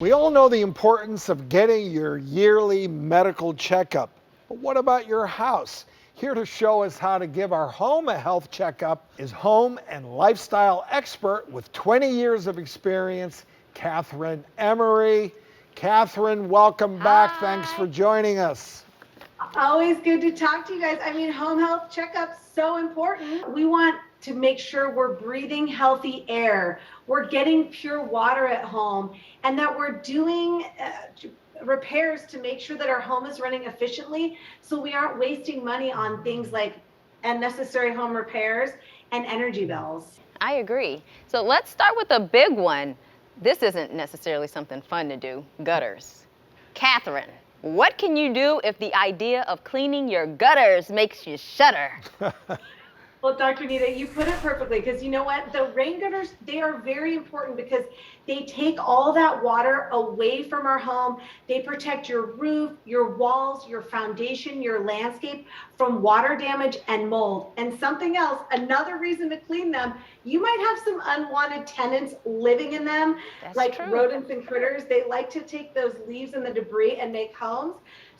We all know the importance of getting your yearly medical checkup. But what about your house? Here to show us how to give our home a health checkup is home and lifestyle expert with 20 years of experience, Kathryn Emery. Kathryn, welcome back. Thanks for joining us. Always good to talk to you guys. I mean, home health checkups so important. We want to make sure we're breathing healthy air, we're getting pure water at home, and that we're doing repairs to make sure that our home is running efficiently, so we aren't wasting money on things like unnecessary home repairs and energy bills. I agree. So let's start with a big one. This isn't necessarily something fun to do, gutters. Kathryn, what can you do if the idea of cleaning your gutters makes you shudder? Well, Dr. Nita, you put it perfectly, because you know what? The rain gutters, they are very important because they take all that water away from our home. They protect your roof, your walls, your foundation, your landscape from water damage and mold. And something else, another reason to clean them, you might have some unwanted tenants living in them. That's like true. Rodents and critters. They like to take those leaves and the debris and make homes.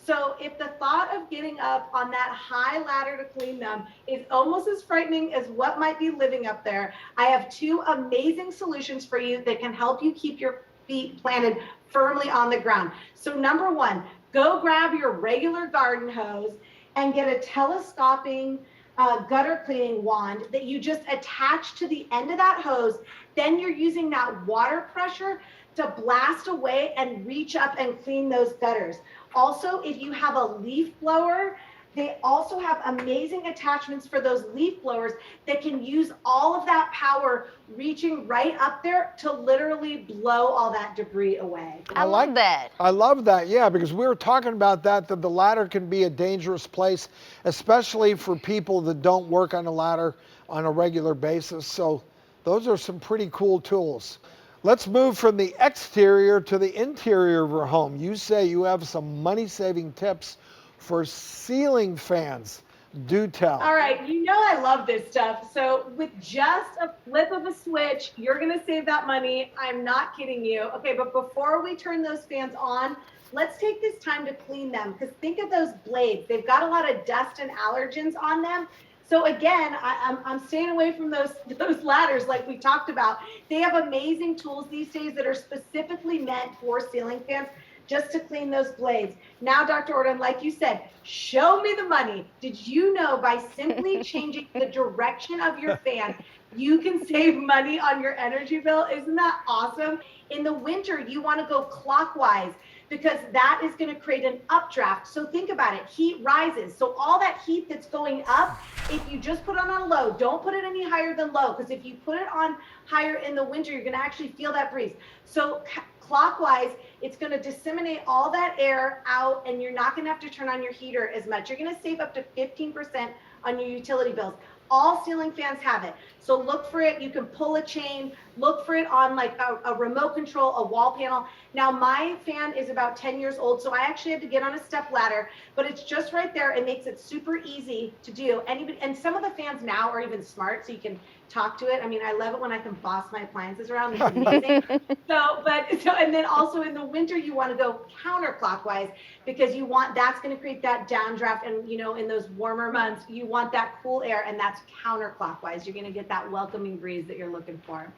So if the thought of getting up on that high ladder to clean them is almost as frightening as what might be living up there, I have two amazing solutions for you that can help you keep your feet planted firmly on the ground. So number one, go grab your regular garden hose and get a telescoping gutter cleaning wand that you just attach to the end of that hose. Then you're using that water pressure to blast away and reach up and clean those gutters. Also, if you have a leaf blower, they also have amazing attachments for those leaf blowers that can use all of that power reaching right up there to literally blow all that debris away. I love that. I love that, yeah, because we were talking about that the ladder can be a dangerous place, especially for people that don't work on a ladder on a regular basis. So those are some pretty cool tools. Let's move from the exterior to the interior of our home. You say you have some money-saving tips for ceiling fans. Do tell. All right, you know I love this stuff. So with just a flip of a switch, you're gonna save that money. I'm not kidding you. Okay, but before we turn those fans on, let's take this time to clean them, because think of those blades. They've got a lot of dust and allergens on them. So again, I'm staying away from those ladders like we talked about. They have amazing tools these days that are specifically meant for ceiling fans, just to clean those blades. Now, Dr. Orton, like you said, show me the money. Did you know by simply changing the direction of your fan, you can save money on your energy bill? Isn't that awesome? In the winter, you want to go clockwise, because that is going to create an updraft. So think about it, heat rises. So all that heat that's going up, if you just put it on low, don't put it any higher than low, because if you put it on higher in the winter, you're going to actually feel that breeze. So clockwise, it's going to disseminate all that air out, and you're not going to have to turn on your heater as much. You're going to save up to 15% on your utility bills. All ceiling fans have it. So look for it. You can pull a chain, look for it on like a remote control, a wall panel. Now my fan is about 10 years old, so I actually had to get on a step ladder, but it's just right there. It makes it super easy to do. And some of the fans now are even smart, so you can talk to it. I mean, I love it when I can boss my appliances around. It's amazing. And then also in the winter, you want to go counterclockwise, because you want, that's going to create that downdraft. And you know, in those warmer months, you want that cool air, and that's counterclockwise. You're going to get that welcoming breeze that you're looking for.